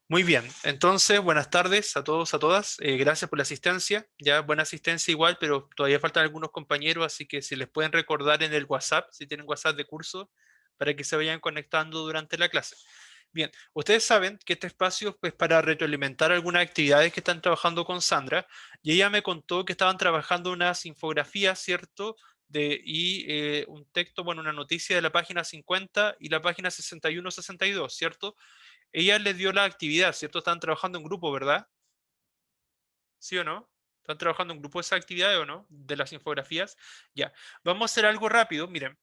Muy bien, entonces buenas tardes a todos, a todas. Gracias por la asistencia. Ya buena asistencia igual, pero todavía faltan algunos compañeros, así que si les pueden recordar en el WhatsApp, si tienen WhatsApp de curso, para que se vayan conectando durante la clase. Bien, ustedes saben que este espacio es pues, para retroalimentar algunas actividades que están trabajando con Sandra, y ella me contó que estaban trabajando unas infografías, ¿cierto? Un texto, bueno, una noticia de la página 50 y la página 61-62, ¿cierto? Ella les dio la actividad, ¿cierto? Están trabajando en grupo, ¿verdad? ¿Sí o no? ¿Están trabajando en grupo esa actividad o no? De las infografías. Ya. Vamos a hacer algo rápido. Miren,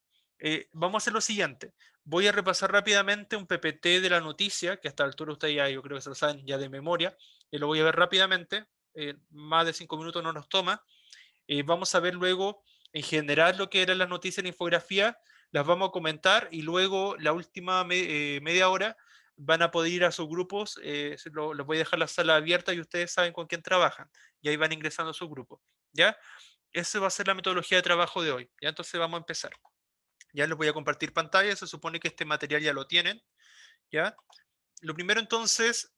vamos a hacer lo siguiente. Voy a repasar rápidamente un PPT de la noticia, que a esta altura ustedes ya, yo creo que se lo saben ya de memoria. Lo voy a ver rápidamente. Más de 5 minutos no nos toma. Vamos a ver luego en general lo que era la noticia en la infografía, las vamos a comentar y luego la última media hora van a poder ir a sus grupos, les voy a dejar la sala abierta y ustedes saben con quién trabajan y ahí van ingresando a su grupo, ¿ya? Esa va a ser la metodología de trabajo de hoy, ¿ya? Entonces vamos a empezar. Ya les voy a compartir pantalla, se supone que este material ya lo tienen, ¿ya? Lo primero entonces,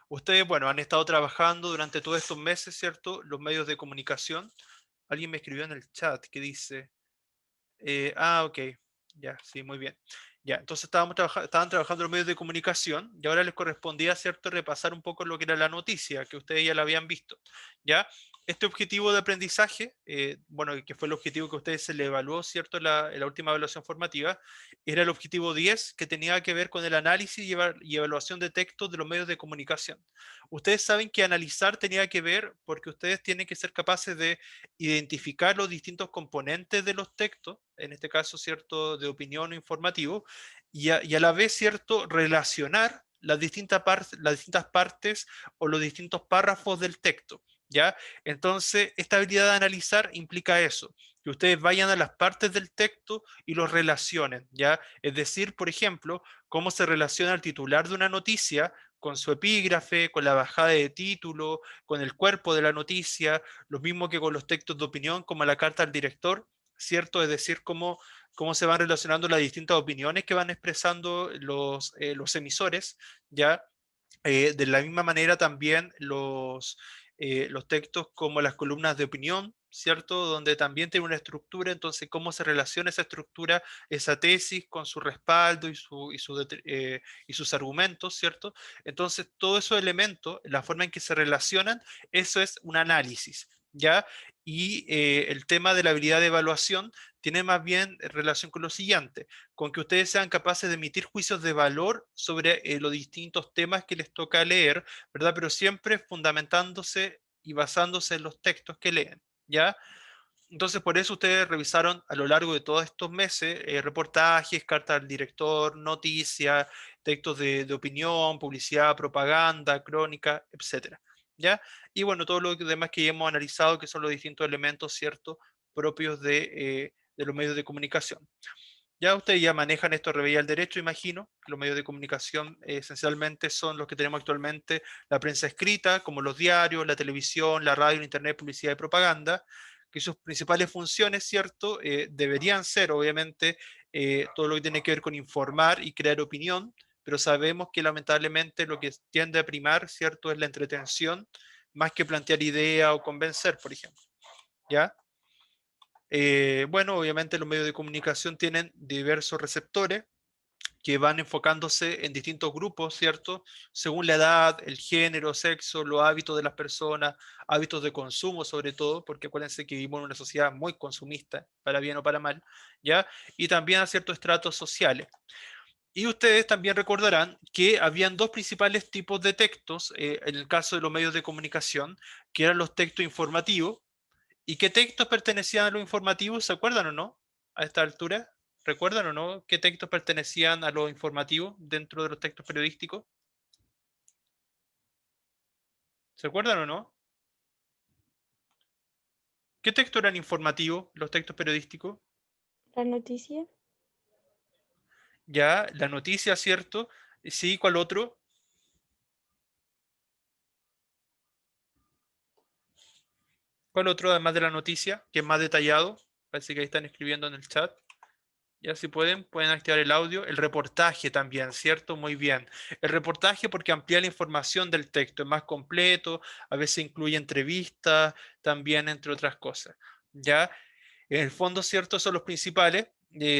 ustedes, bueno, han estado trabajando durante todos estos meses, ¿cierto? Los medios de comunicación. Alguien me escribió en el chat que dice, ok, ya, sí, muy bien. Ya, entonces estaban trabajando los medios de comunicación y ahora les correspondía, ¿cierto?, repasar un poco lo que era la noticia, que ustedes ya la habían visto. ¿Ya? Este objetivo de aprendizaje, bueno, que fue el objetivo que a ustedes se le evaluó, ¿cierto?, en la última evaluación formativa, era el objetivo 10 que tenía que ver con el análisis y evaluación de textos de los medios de comunicación. Ustedes saben que analizar tenía que ver porque ustedes tienen que ser capaces de identificar los distintos componentes de los textos, en este caso, ¿cierto?, de opinión o informativo, y a la vez, ¿cierto?, relacionar las distintas partes o los distintos párrafos del texto. ¿Ya? Entonces, esta habilidad de analizar implica eso, que ustedes vayan a las partes del texto y los relacionen, ¿ya? Es decir, por ejemplo, cómo se relaciona el titular de una noticia con su epígrafe, con la bajada de título, con el cuerpo de la noticia, lo mismo que con los textos de opinión, como la carta al director, ¿cierto? Es decir, cómo se van relacionando las distintas opiniones que van expresando los emisores, ¿ya? De la misma manera también los textos como las columnas de opinión, ¿cierto? Donde también tiene una estructura, entonces cómo se relaciona esa estructura, esa tesis con su respaldo y sus argumentos, ¿cierto? Entonces, todos esos elementos, la forma en que se relacionan, eso es un análisis, ¿ya? Y el tema de la habilidad de evaluación tiene más bien relación con lo siguiente, con que ustedes sean capaces de emitir juicios de valor sobre los distintos temas que les toca leer, ¿verdad? Pero siempre fundamentándose y basándose en los textos que leen, ¿ya? Entonces, por eso ustedes revisaron a lo largo de todos estos meses reportajes, cartas al director, noticias, textos de opinión, publicidad, propaganda, crónica, etcétera, ¿ya? Y bueno, todo lo demás que ya hemos analizado, que son los distintos elementos, ¿cierto?, propios de los medios de comunicación. Ya ustedes ya manejan esto revés al derecho, imagino. Los medios de comunicación esencialmente son los que tenemos actualmente, la prensa escrita, como los diarios, la televisión, la radio, el internet, publicidad y propaganda, que sus principales funciones, ¿cierto? Deberían ser, obviamente, todo lo que tiene que ver con informar y crear opinión, pero sabemos que lamentablemente lo que tiende a primar, ¿cierto?, es la entretención, más que plantear idea o convencer, por ejemplo. ¿Ya? Bueno, obviamente los medios de comunicación tienen diversos receptores que van enfocándose en distintos grupos, ¿cierto? Según la edad, el género, sexo, los hábitos de las personas, hábitos de consumo sobre todo, porque acuérdense que vivimos en una sociedad muy consumista, para bien o para mal, ¿ya? Y también a ciertos estratos sociales. Y ustedes también recordarán que habían dos principales tipos de textos en el caso de los medios de comunicación, que eran los textos informativos. ¿Y qué textos pertenecían a los informativos? ¿Se acuerdan o no? A esta altura. ¿Recuerdan o no qué textos pertenecían a los informativos dentro de los textos periodísticos? ¿Se acuerdan o no? ¿Qué textos eran informativos, los textos periodísticos? La noticia, Ya, la noticia, ¿cierto? Sí, ¿cuál otro? ¿Cuál otro además de la noticia, que es más detallado? Parece que ahí están escribiendo en el chat. Ya si pueden, pueden activar el audio. El reportaje también, ¿cierto? Muy bien. El reportaje porque amplía la información del texto, es más completo, a veces incluye entrevistas, también entre otras cosas. ¿Ya? En el fondo, ¿cierto? Son los principales.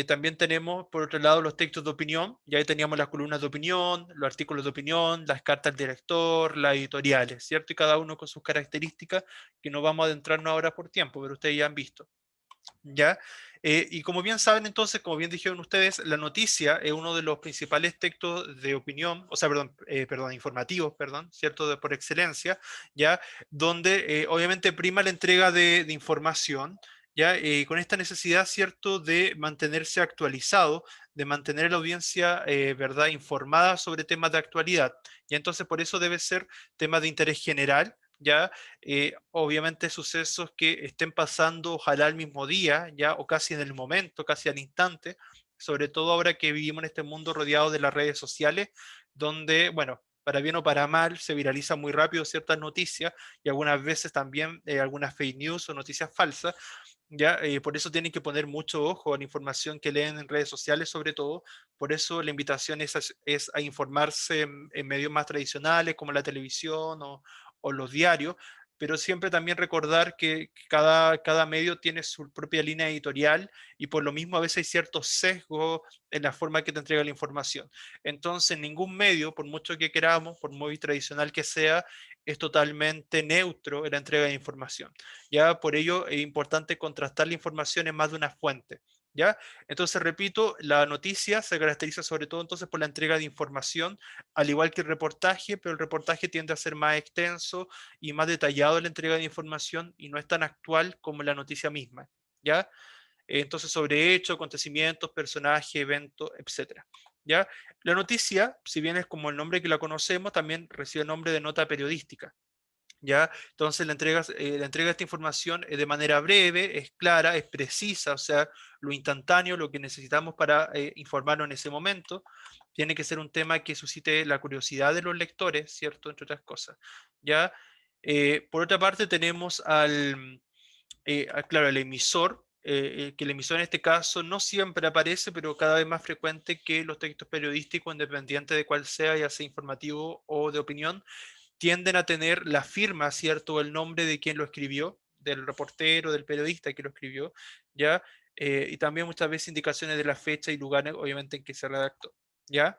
También tenemos, por otro lado, los textos de opinión. Ya ahí teníamos las columnas de opinión, los artículos de opinión, las cartas al director, las editoriales, ¿cierto? Y cada uno con sus características que no vamos a adentrarnos ahora por tiempo, pero ustedes ya han visto. ¿Ya? Y como bien saben entonces, como bien dijeron ustedes, la noticia es uno de los principales textos de opinión, o sea, perdón, informativos, perdón, ¿cierto? Por excelencia, ¿ya? Donde obviamente prima la entrega de información, ¿ya? Con esta necesidad, ¿cierto? De mantenerse actualizado, de mantener a la audiencia, ¿verdad? Informada sobre temas de actualidad. Y entonces por eso debe ser tema de interés general, ¿ya? Obviamente sucesos que estén pasando ojalá al mismo día, ya, o casi en el momento, casi al instante, sobre todo ahora que vivimos en este mundo rodeado de las redes sociales, donde, bueno, para bien o para mal, se viralizan muy rápido ciertas noticias y algunas veces también algunas fake news o noticias falsas, ya, por eso tienen que poner mucho ojo a la información que leen en redes sociales, sobre todo. Por eso la invitación es a informarse en medios más tradicionales como la televisión o los diarios, pero siempre también recordar que cada medio tiene su propia línea editorial y por lo mismo a veces hay ciertos sesgos en la forma que te entrega la información. Entonces, ningún medio, por mucho que queramos, por muy tradicional que sea, es totalmente neutro en la entrega de información. ¿Ya? Por ello es importante contrastar la información en más de una fuente. ¿Ya? Entonces, repito, la noticia se caracteriza sobre todo entonces por la entrega de información, al igual que el reportaje, pero el reportaje tiende a ser más extenso y más detallado en la entrega de información y no es tan actual como la noticia misma. ¿Ya? Entonces, sobre hechos, acontecimientos, personajes, eventos, etcétera. ¿Ya? La noticia, si bien es como el nombre que la conocemos, también recibe el nombre de nota periodística. ¿Ya? Entonces la entrega de esta información es de manera breve, es clara, es precisa, o sea, lo instantáneo, lo que necesitamos para informarnos en ese momento. Tiene que ser un tema que suscite la curiosidad de los lectores, ¿cierto? Entre otras cosas. ¿Ya? Por otra parte, tenemos claro, el emisor, que el emisor en este caso no siempre aparece, pero cada vez más frecuente que los textos periodísticos, independiente de cuál sea, ya sea informativo o de opinión, tienden a tener la firma, ¿cierto? O el nombre de quien lo escribió, del reportero, del periodista que lo escribió, ¿ya? Y también muchas veces indicaciones de la fecha y lugares, obviamente, en que se redactó, ¿ya?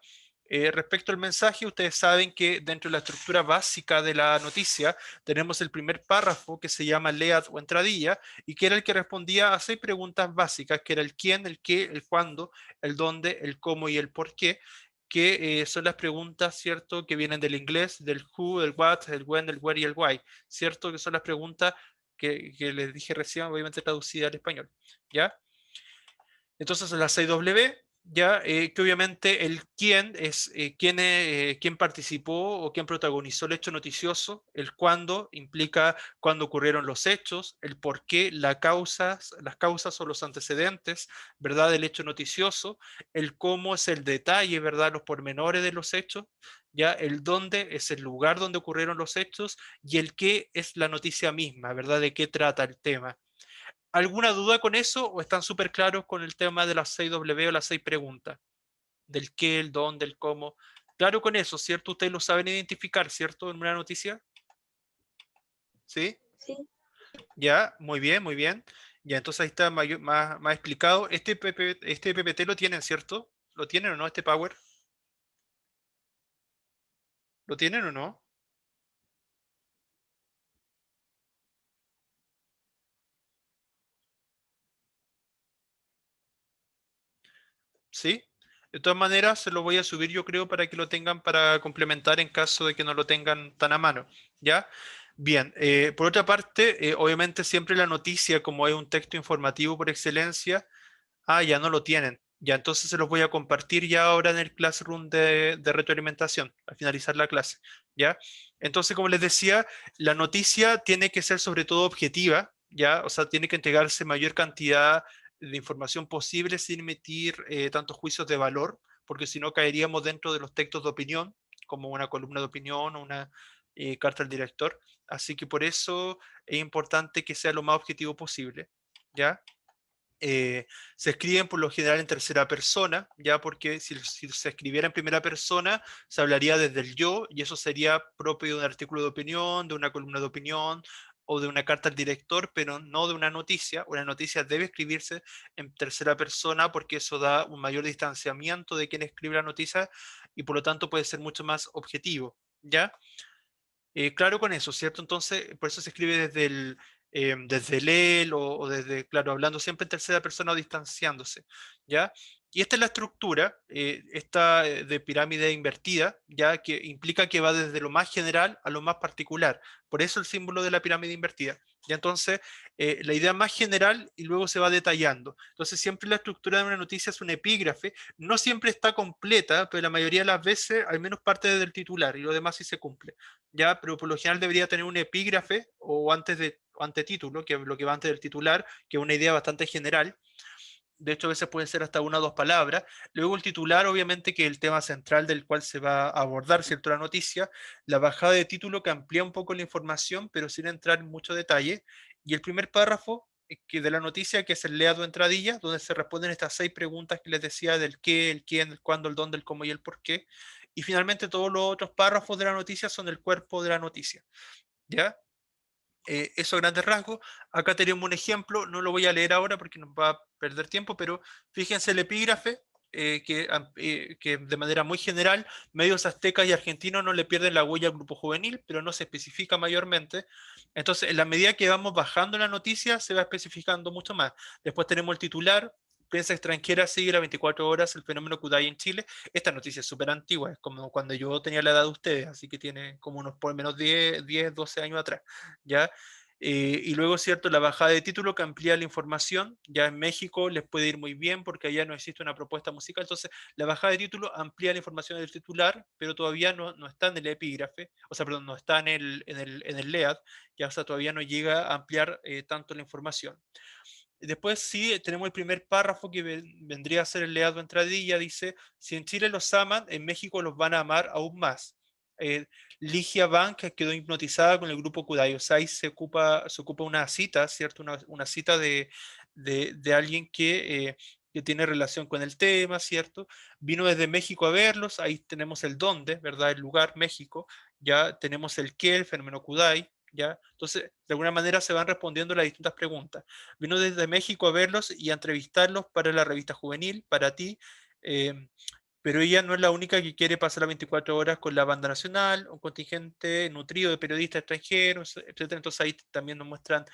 Respecto al mensaje, ustedes saben que dentro de la estructura básica de la noticia tenemos el primer párrafo que se llama lead o entradilla y que era el que respondía a 6 preguntas básicas, que era el quién, el qué, el cuándo, el dónde, el cómo y el por qué, que son las preguntas, ¿cierto? Que vienen del inglés, del who, del what, el when, el where y el why, ¿cierto? Que son las preguntas que les dije recién, obviamente traducidas al español, ¿ya? Entonces las 6W, ya que obviamente el quién es quién participó o quién protagonizó el hecho noticioso, el cuándo implica cuándo ocurrieron los hechos, el por qué, las causas o los antecedentes, ¿verdad? Del hecho noticioso, el cómo es el detalle, ¿verdad? Los pormenores de los hechos, ya el dónde es el lugar donde ocurrieron los hechos y el qué es la noticia misma, ¿verdad? De qué trata el tema. ¿Alguna duda con eso o están súper claros con el tema de las 6W o las 6 preguntas? Del qué, el dónde, el cómo. Claro con eso, ¿cierto? Ustedes lo saben identificar, ¿cierto? En una noticia. ¿Sí? Sí, Ya, muy bien, muy bien. Ya, entonces ahí está más explicado. Este PPT lo tienen, ¿cierto? ¿Lo tienen o no, este Power? ¿Lo tienen o no? ¿Sí? De todas maneras, se lo voy a subir yo creo para que lo tengan para complementar en caso de que no lo tengan tan a mano. ¿Ya? Bien, por otra parte, obviamente siempre la noticia, como es un texto informativo por excelencia, ya no lo tienen. Ya entonces se los voy a compartir ya ahora en el Classroom de retroalimentación, al finalizar la clase. ¿Ya? Entonces, como les decía, la noticia tiene que ser sobre todo objetiva, ¿ya? O sea, tiene que entregarse mayor cantidad de información posible sin emitir tantos juicios de valor, porque si no caeríamos dentro de los textos de opinión, como una columna de opinión o una carta al director. Así que por eso es importante que sea lo más objetivo posible, ¿ya? Se escriben por lo general en tercera persona, ya porque si se escribiera en primera persona, se hablaría desde el yo, y eso sería propio de un artículo de opinión, de una columna de opinión, o de una carta al director, pero no de una noticia. Una noticia debe escribirse en tercera persona porque eso da un mayor distanciamiento de quien escribe la noticia y por lo tanto puede ser mucho más objetivo, ¿ya? Claro con eso, ¿cierto? Entonces, por eso se escribe desde el él o desde, claro, hablando siempre en tercera persona o distanciándose, ¿ya? Y esta es la estructura, esta de pirámide invertida, ya que implica que va desde lo más general a lo más particular. Por eso el símbolo de la pirámide invertida. Y entonces, la idea más general y luego se va detallando. Entonces, siempre la estructura de una noticia es un epígrafe. No siempre está completa, pero la mayoría de las veces al menos parte del titular y lo demás sí se cumple, ya, pero por lo general debería tener un epígrafe o antes de o antetítulo, que es lo que va antes del titular, que es una idea bastante general. De hecho, a veces pueden ser hasta una o dos palabras. Luego el titular, obviamente, que es el tema central del cual se va a abordar, ¿cierto? La noticia. La bajada de título que amplía un poco la información, pero sin entrar en mucho detalle. Y el primer párrafo que de la noticia, que es el leado entradilla, donde se responden estas 6 preguntas que les decía del qué, el quién, el cuándo, el dónde, el cómo y el por qué. Y finalmente todos los otros párrafos de la noticia son el cuerpo de la noticia. ¿Ya? Eso a grandes rasgos. Acá tenemos un ejemplo, no lo voy a leer ahora porque nos va a perder tiempo, pero fíjense el epígrafe, que de manera muy general, medios aztecas y argentinos no le pierden la huella al grupo juvenil, pero no se especifica mayormente. Entonces, en la medida que vamos bajando la noticia, se va especificando mucho más. Después tenemos el titular. Prensa extranjera sigue las 24 horas el fenómeno Kudai en Chile. Esta noticia es súper antigua, es como cuando yo tenía la edad de ustedes, así que tiene como unos por lo menos 12 años atrás. ¿Ya? Y luego, cierto, la bajada de título que amplía la información. Ya en México les puede ir muy bien porque allá no existe una propuesta musical. Entonces, la bajada de título amplía la información del titular, pero todavía no está en el epígrafe, o sea, perdón, no está en el LEAD, ya, o sea, todavía no llega a ampliar tanto la información. Después sí, tenemos el primer párrafo que vendría a ser el leado entradilla, dice, si en Chile los aman, en México los van a amar aún más. Eh, Ligia Bank quedó hipnotizada con el grupo Kudai, o sea, ahí se ocupa una cita, ¿cierto? Una cita de alguien que tiene relación con el tema, ¿cierto? Vino desde México a verlos, ahí tenemos el dónde, ¿verdad? El lugar, México, ya tenemos el qué, el fenómeno Kudai, ¿ya? Entonces, de alguna manera se van respondiendo las distintas preguntas. Vino desde México a verlos y a entrevistarlos para la revista juvenil, para ti, eh, pero ella no es la única que quiere pasar las 24 horas con la banda nacional, un contingente nutrido de periodistas extranjeros, etcétera. Entonces ahí también nos muestran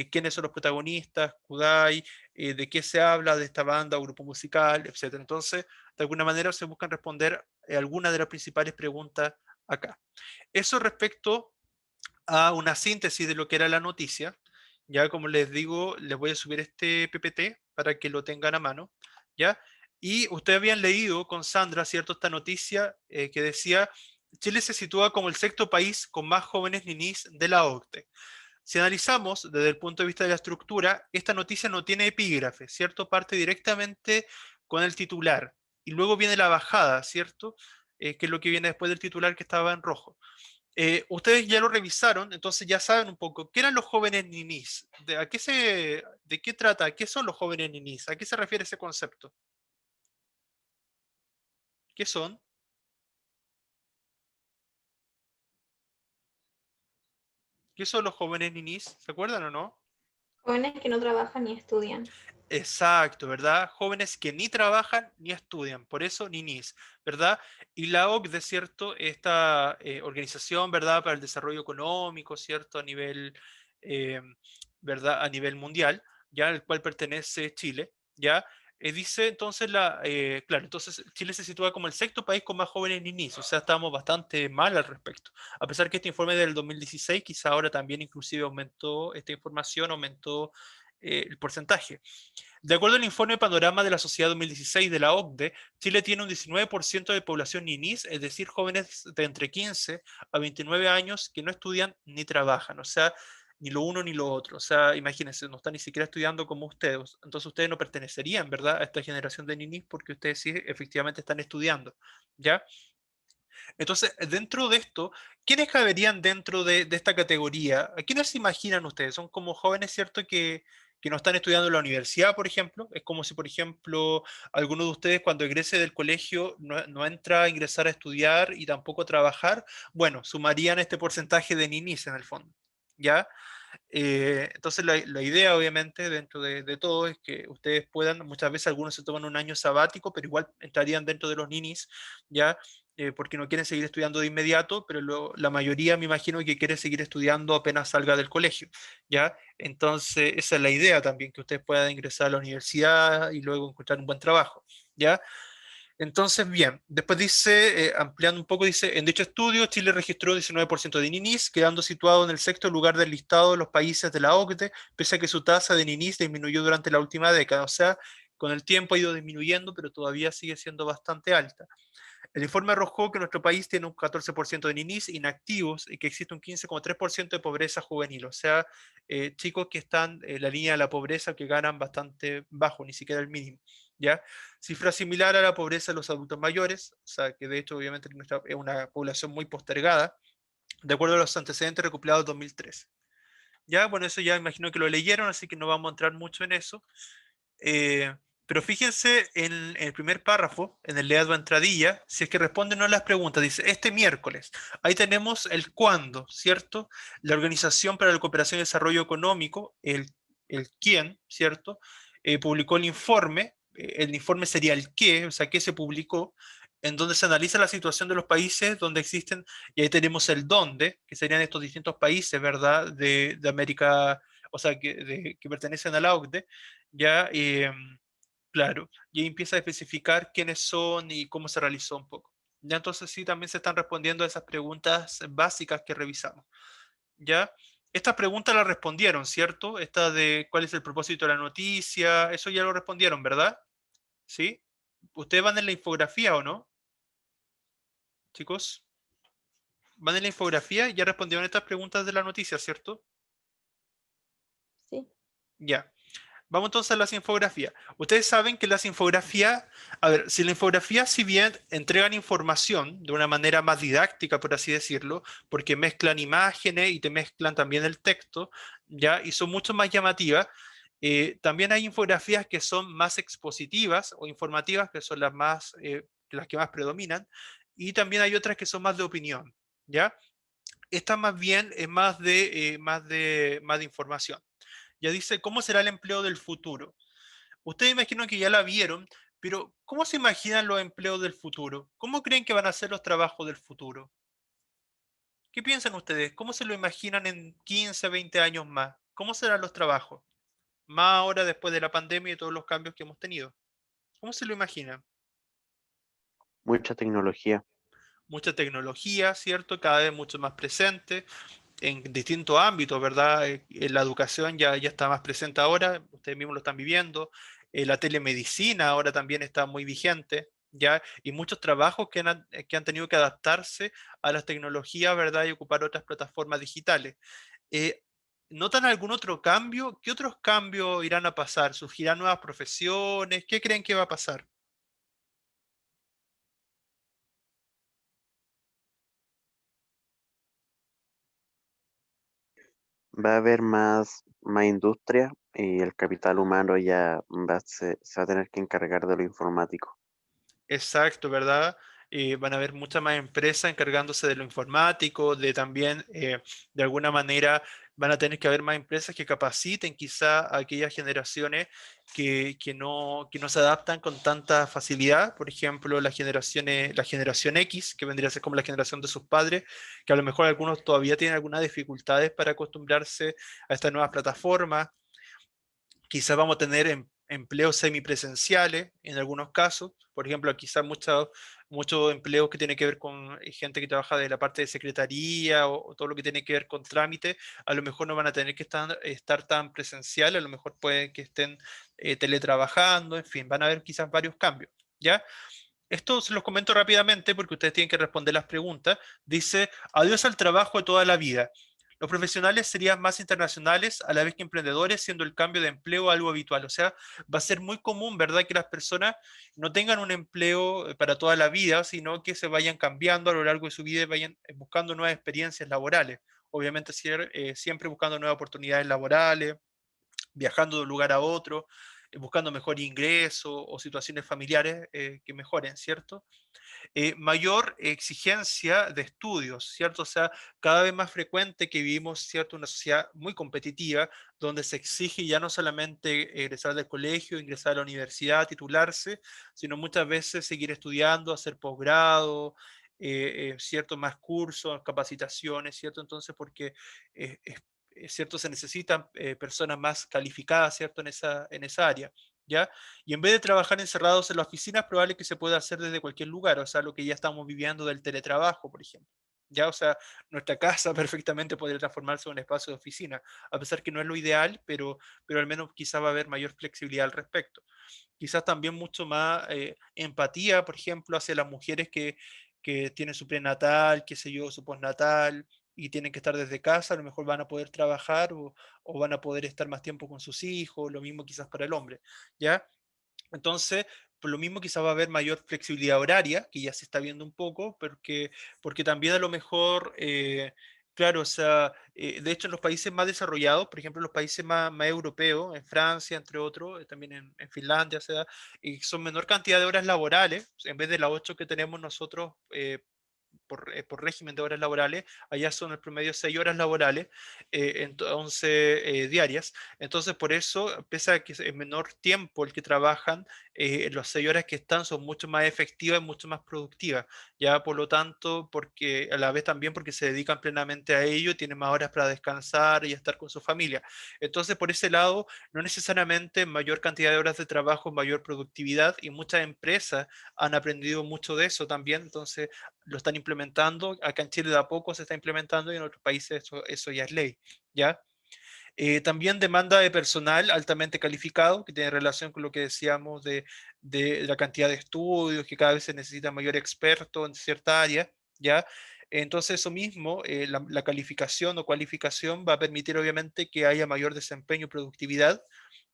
quiénes son los protagonistas, Kudai, de qué se habla de esta banda o grupo musical, etcétera. Entonces, de alguna manera se buscan responder algunas de las principales preguntas acá. Eso respecto a una síntesis de lo que era la noticia. Ya como les digo, les voy a subir este PPT para que lo tengan a mano. ¿Ya? Y ustedes habían leído con Sandra, ¿cierto? Esta noticia que decía, Chile se sitúa como el sexto país con más jóvenes ninis de la OCDE. Si analizamos desde el punto de vista de la estructura, esta noticia no tiene epígrafe, ¿cierto? Parte directamente con el titular. Y luego viene la bajada, ¿cierto? Que es lo que viene después del titular que estaba en rojo. Ustedes ya lo revisaron, entonces ya saben un poco qué eran los jóvenes ninis, de qué trata, qué son los jóvenes ninis, a qué se refiere ese concepto, qué son, qué son los jóvenes ninis, ¿se acuerdan o no? Jóvenes que no trabajan ni estudian. Exacto, ¿verdad? Jóvenes que ni trabajan ni estudian, por eso ninis, ¿verdad? Y la OCDE, ¿cierto? Esta organización, ¿verdad? Para el desarrollo económico, ¿cierto? Eh, ¿Verdad? A nivel mundial, ya al cual pertenece Chile, ¿ya? Dice entonces claro, entonces Chile se sitúa como el sexto país con más jóvenes ninis, o sea, estamos bastante mal al respecto. A pesar que este informe del 2016, quizá ahora también inclusive aumentó esta información, aumentó el porcentaje. De acuerdo al informe Panorama de la Sociedad 2016 de la OCDE, Chile tiene un 19% de población ninis, es decir, jóvenes de entre 15 a 29 años que no estudian ni trabajan, o sea, ni lo uno ni lo otro. O sea, imagínense, no están ni siquiera estudiando como ustedes. Entonces ustedes no pertenecerían, ¿verdad?, a esta generación de ninis porque ustedes sí efectivamente están estudiando, ¿ya? Entonces, dentro de esto, ¿quiénes caberían dentro de esta categoría? ¿A quiénes se imaginan ustedes? Son como jóvenes, ¿cierto? que no están estudiando en la universidad, por ejemplo. Es como si, por ejemplo, alguno de ustedes cuando egrese del colegio no entra a ingresar a estudiar y tampoco a trabajar. Bueno, sumarían este porcentaje de ninis en el fondo. ¿Ya? Entonces la idea, obviamente, dentro de todo es que ustedes puedan, muchas veces algunos se toman un año sabático, pero igual entrarían dentro de los ninis, ¿ya? Porque no quieren seguir estudiando de inmediato, pero la mayoría me imagino que quiere seguir estudiando apenas salga del colegio, ¿ya? Entonces esa es la idea también, que ustedes puedan ingresar a la universidad y luego encontrar un buen trabajo, ¿ya? Entonces, bien, después dice, ampliando un poco, dice, en dicho estudio, Chile registró 19% de ninis, quedando situado en el sexto lugar del listado de los países de la OCDE, pese a que su tasa de ninis disminuyó durante la última década. O sea, con el tiempo ha ido disminuyendo, pero todavía sigue siendo bastante alta. El informe arrojó que nuestro país tiene un 14% de ninis inactivos y que existe un 15,3% de pobreza juvenil, o sea, chicos que están en la línea de la pobreza que ganan bastante bajo, ni siquiera el mínimo, ¿ya? Cifra similar a la pobreza de los adultos mayores, o sea, que de hecho obviamente es una población muy postergada, de acuerdo a los antecedentes recopilados en 2013. Ya, bueno, eso ya imagino que lo leyeron, así que no vamos a entrar mucho en eso. Eh, pero fíjense en el primer párrafo, en el leado entradilla, si es que responden no las preguntas, dice este miércoles. Ahí tenemos el cuándo, ¿cierto? La Organización para la Cooperación y Desarrollo Económico, el quién, ¿cierto? Publicó el informe sería el qué, o sea, qué se publicó, en donde se analiza la situación de los países donde existen, y ahí tenemos el dónde, que serían estos distintos países, ¿verdad? De América, o sea, que pertenecen a la OCDE, ya, claro, y ahí empieza a especificar quiénes son y cómo se realizó un poco. Ya entonces sí, también se están respondiendo a esas preguntas básicas que revisamos. Ya, estas preguntas las respondieron, ¿cierto? Esta de cuál es el propósito de la noticia, eso ya lo respondieron, ¿verdad? ¿Sí? ¿Ustedes van en la infografía o no, chicos? ¿Van en la infografía? Ya respondieron estas preguntas de la noticia, ¿cierto? Sí. Ya. Vamos entonces a las infografías. Ustedes saben que las infografías, a ver, si la infografía, si bien entregan información de una manera más didáctica, por así decirlo, porque mezclan imágenes y te mezclan también el texto, ya, y son mucho más llamativas, también hay infografías que son más expositivas o informativas, que son las que más predominan, y también hay otras que son más de opinión, ya. Esta más bien es más de información. Ya dice, ¿cómo será el empleo del futuro? Ustedes imagino que ya la vieron, pero ¿cómo se imaginan los empleos del futuro? ¿Cómo creen que van a ser los trabajos del futuro? ¿Qué piensan ustedes? ¿Cómo se lo imaginan en 15, 20 años más? ¿Cómo serán los trabajos? Más ahora después de la pandemia y todos los cambios que hemos tenido. ¿Cómo se lo imaginan? Mucha tecnología. Mucha tecnología, ¿cierto? Cada vez mucho más presente en distintos ámbitos, ¿verdad? En la educación ya está más presente ahora, ustedes mismos lo están viviendo. La telemedicina ahora también está muy vigente, ¿ya? Y muchos trabajos que han tenido que adaptarse a las tecnologías, ¿verdad? Y ocupar otras plataformas digitales. Eh, ¿Notan algún otro cambio? ¿Qué otros cambios irán a pasar? ¿Surgirán nuevas profesiones? ¿Qué creen que va a pasar? Va a haber más industria y el capital humano ya se va a tener que encargar de lo informático. Exacto, ¿verdad? Van a haber muchas más empresas encargándose de lo informático, de también, de alguna manera, van a tener que haber más empresas que capaciten quizá a aquellas generaciones que no se adaptan con tanta facilidad. Por ejemplo, la generación X, que vendría a ser como la generación de sus padres, que a lo mejor algunos todavía tienen algunas dificultades para acostumbrarse a estas nuevas plataformas. Quizás vamos a tener empleos semipresenciales en algunos casos, por ejemplo, quizás muchos empleos que tienen que ver con gente que trabaja de la parte de secretaría o todo lo que tiene que ver con trámite, a lo mejor no van a tener que estar tan presenciales, a lo mejor puede que estén teletrabajando, en fin, van a haber quizás varios cambios, ¿ya? Esto se los comento rápidamente porque ustedes tienen que responder las preguntas. Dice, adiós al trabajo de toda la vida. Los profesionales serían más internacionales a la vez que emprendedores, siendo el cambio de empleo algo habitual. O sea, va a ser muy común, ¿verdad?, que las personas no tengan un empleo para toda la vida, sino que se vayan cambiando a lo largo de su vida y vayan buscando nuevas experiencias laborales. Obviamente siempre buscando nuevas oportunidades laborales, viajando de un lugar a otro, buscando mejor ingreso o situaciones familiares que mejoren, ¿cierto? Mayor exigencia de estudios, ¿cierto? O sea, cada vez más frecuente que vivimos, ¿cierto? Una sociedad muy competitiva, donde se exige ya no solamente egresar del colegio, ingresar a la universidad, titularse, sino muchas veces seguir estudiando, hacer posgrado, ¿cierto? Más cursos, capacitaciones, ¿cierto? Entonces, porque ¿cierto? Se necesitan personas más calificadas, ¿cierto? En esa área. ¿Ya? Y en vez de trabajar encerrados en la oficina, es probable que se pueda hacer desde cualquier lugar, o sea, lo que ya estamos viviendo del teletrabajo, por ejemplo. Ya, o sea, nuestra casa perfectamente podría transformarse en un espacio de oficina, a pesar que no es lo ideal, pero al menos quizá va a haber mayor flexibilidad al respecto. Quizás también mucho más empatía, por ejemplo, hacia las mujeres que tienen su prenatal, qué sé yo, su postnatal, y tienen que estar desde casa, a lo mejor van a poder trabajar o van a poder estar más tiempo con sus hijos, lo mismo quizás para el hombre, ¿ya? Entonces, por lo mismo quizá va a haber mayor flexibilidad horaria, que ya se está viendo un poco, porque también a lo mejor, claro, o sea, de hecho en los países más desarrollados, por ejemplo, los países más europeos, en Francia, entre otros, también en Finlandia, o sea, son menor cantidad de horas laborales, en vez de las 8 que tenemos nosotros. Por régimen de horas laborales, allá son el promedio 6 horas laborales, entonces diarias. Entonces, por eso, pese a que es menor tiempo el que trabajan, las 6 horas que están son mucho más efectivas y mucho más productivas. Ya, por lo tanto, porque a la vez también porque se dedican plenamente a ello, tienen más horas para descansar y estar con su familia. Entonces, por ese lado, no necesariamente mayor cantidad de horas de trabajo, mayor productividad, y muchas empresas han aprendido mucho de eso también. Entonces, lo están implementando. Acá en Chile de a poco se está implementando y en otros países eso ya es ley, ¿ya? También demanda de personal altamente calificado, que tiene relación con lo que decíamos de la cantidad de estudios, que cada vez se necesita mayor experto en cierta área, ¿ya? Entonces eso mismo, la calificación o cualificación va a permitir obviamente que haya mayor desempeño y productividad,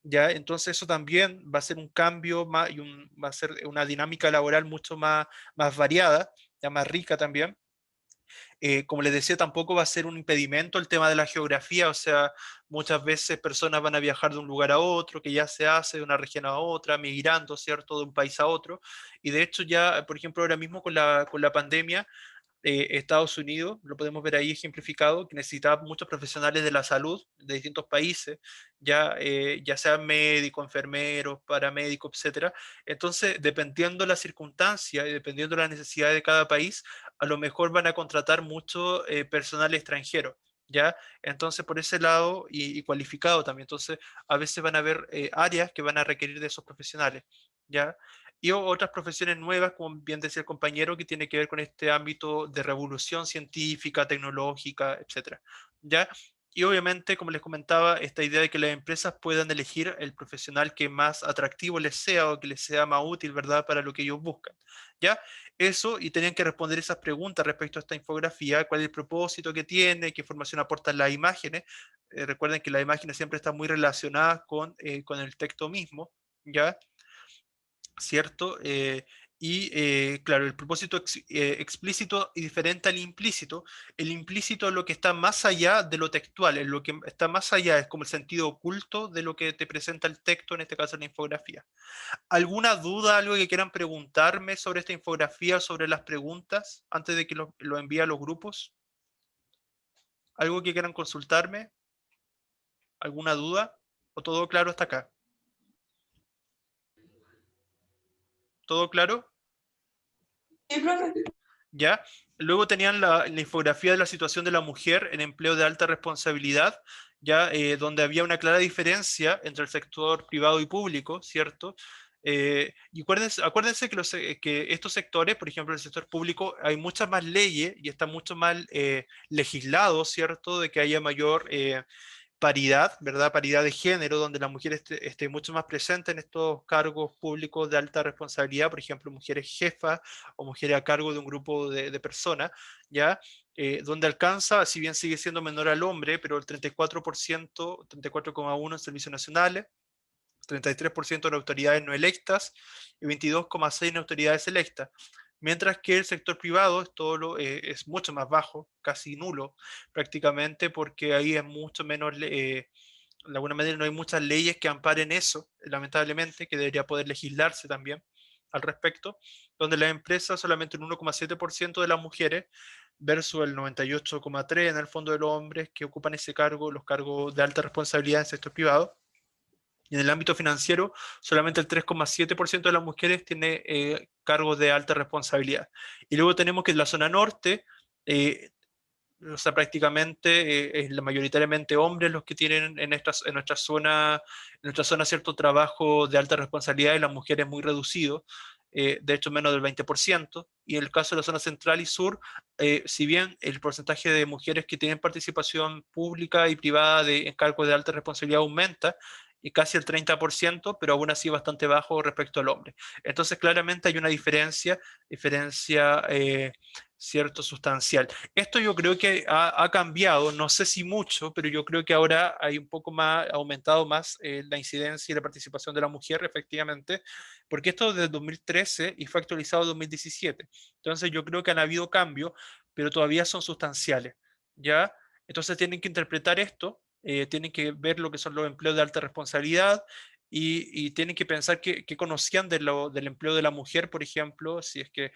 ¿ya? Entonces eso también va a ser un cambio más y va a ser una dinámica laboral mucho más variada, ya más rica también. Como les decía, tampoco va a ser un impedimento el tema de la geografía, o sea, muchas veces personas van a viajar de un lugar a otro, que ya se hace de una región a otra, migrando, ¿cierto?, de un país a otro. Y de hecho ya, por ejemplo, ahora mismo con la pandemia, Estados Unidos, lo podemos ver ahí ejemplificado, que necesitaba muchos profesionales de la salud de distintos países, ya sean médicos, enfermeros, paramédicos, etcétera. Entonces, dependiendo de la circunstancia y dependiendo de la necesidad de cada país, a lo mejor van a contratar mucho personal extranjero. ¿Ya? Entonces, por ese lado, y cualificado también, entonces, a veces van a haber áreas que van a requerir de esos profesionales, ¿ya? Y otras profesiones nuevas, como bien decía el compañero, que tiene que ver con este ámbito de revolución científica, tecnológica, etcétera. ¿Ya? Y obviamente, como les comentaba, esta idea de que las empresas puedan elegir el profesional que más atractivo les sea o que les sea más útil, ¿verdad?, para lo que ellos buscan. ¿Ya? Eso, y tenían que responder esas preguntas respecto a esta infografía, cuál es el propósito que tiene, qué información aportan las imágenes. Recuerden que las imágenes siempre están muy relacionadas con el texto mismo, ¿ya? ¿Cierto? Claro, el propósito explícito y diferente al implícito. El implícito es lo que está más allá de lo textual, es lo que está más allá, es como el sentido oculto de lo que te presenta el texto, en este caso la infografía. ¿Alguna duda, algo que quieran preguntarme sobre esta infografía, sobre las preguntas, antes de que lo envíe a los grupos? ¿Algo que quieran consultarme? ¿Alguna duda? ¿O todo claro hasta acá? ¿Todo claro? Sí, profe. ¿Ya? Luego tenían la infografía de la situación de la mujer en empleo de alta responsabilidad, ya donde había una clara diferencia entre el sector privado y público, ¿cierto? Y acuérdense que estos sectores, por ejemplo, el sector público, hay muchas más leyes y está mucho más legislado, ¿cierto? De que haya mayor paridad, ¿verdad? Paridad de género, donde la mujer esté mucho más presente en estos cargos públicos de alta responsabilidad, por ejemplo, mujeres jefas o mujeres a cargo de un grupo de personas, ¿ya? Donde alcanza, si bien sigue siendo menor al hombre, pero el 34%, 34,1% en servicios nacionales, 33% en autoridades no electas y 22,6% en autoridades electas. Mientras que el sector privado es mucho más bajo, casi nulo prácticamente, porque ahí es mucho menos de alguna manera no hay muchas leyes que amparen eso, lamentablemente, que debería poder legislarse también al respecto, donde las empresas solamente un 1,7% de las mujeres versus el 98,3% en el fondo de los hombres que ocupan ese cargo, los cargos de alta responsabilidad en el sector privado. Y en el ámbito financiero, solamente el 3,7% de las mujeres tiene cargos de alta responsabilidad. Y luego tenemos que en la zona norte, eh, o sea, prácticamente es mayoritariamente hombres los que tienen en nuestra zona cierto trabajo de alta responsabilidad y las mujeres muy reducido, de hecho menos del 20%. Y en el caso de la zona central y sur, si bien el porcentaje de mujeres que tienen participación pública y privada en cargos de alta responsabilidad aumenta, y casi el 30%, pero aún así bastante bajo respecto al hombre. Entonces, claramente hay una diferencia cierto, sustancial. Esto yo creo que ha cambiado, no sé si mucho, pero yo creo que ahora hay un poco más, aumentado más la incidencia y la participación de la mujer, efectivamente, porque esto desde 2013 y fue actualizado en 2017. Entonces yo creo que han habido cambios, pero todavía son sustanciales, ¿ya? Entonces tienen que interpretar esto, tienen que ver lo que son los empleos de alta responsabilidad, y tienen que pensar qué conocían del empleo de la mujer, por ejemplo, si es que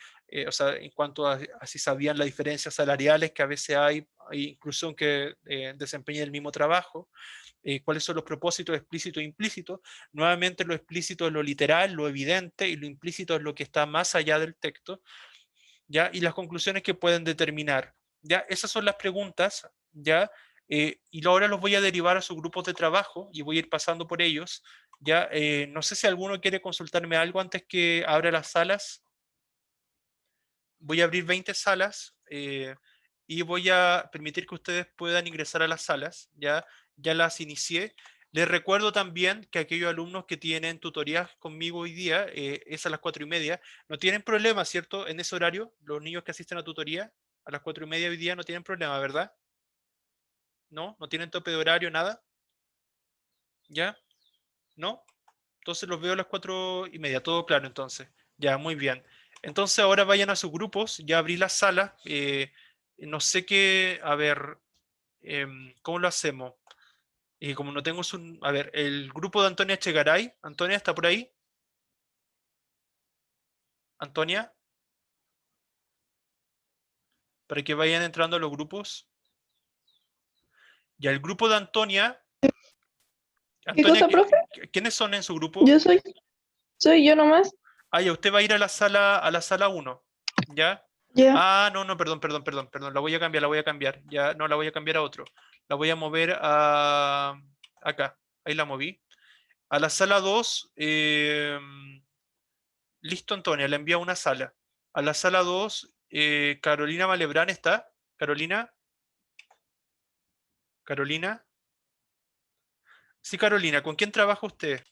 o sea, en cuanto a si sabían las diferencias salariales que a veces hay incluso aunque desempeñen el mismo trabajo, cuáles son los propósitos explícitos e implícitos. Nuevamente lo explícito es lo literal, lo evidente, y lo implícito es lo que está más allá del texto, ¿ya? Y las conclusiones que pueden determinar, ¿ya? Esas son las preguntas, ¿ya? Y ahora los voy a derivar a sus grupos de trabajo y voy a ir pasando por ellos, ¿ya? No sé si alguno quiere consultarme algo antes que abra las salas. Voy a abrir 20 salas y voy a permitir que ustedes puedan ingresar a las salas. Ya las inicié. Les recuerdo también que aquellos alumnos que tienen tutorías conmigo hoy día, es a las 4:30, no tienen problema, ¿cierto? En ese horario, los niños que asisten a tutoría a las 4:30 hoy día no tienen problema, ¿verdad? ¿No? ¿No tienen tope de horario, nada? ¿Ya? ¿No? Entonces los veo a las 4:30, todo claro entonces. Ya, muy bien. Entonces ahora vayan a sus grupos, ya abrí la sala. No sé qué, a ver, ¿cómo lo hacemos? Como no tengo su... A ver, el grupo de Antonia Echegaray. Antonia, ¿está por ahí? Antonia, para que vayan entrando a los grupos. Ya, el grupo de Antonia. ¿Qué Antonia, cosa, profe? ¿quiénes son en su grupo? Yo soy yo nomás. Ah, ya, usted va a ir a la sala 1, ¿ya? Ya. Ah, no, no, perdón, la voy a cambiar, ya, no, la voy a cambiar a otro. La voy a mover a acá, ahí la moví. A la sala 2, listo, Antonia, le envía a una sala. A la sala 2, Carolina Malebrán está. Carolina, Carolina. Sí, Carolina, ¿con quién trabaja usted?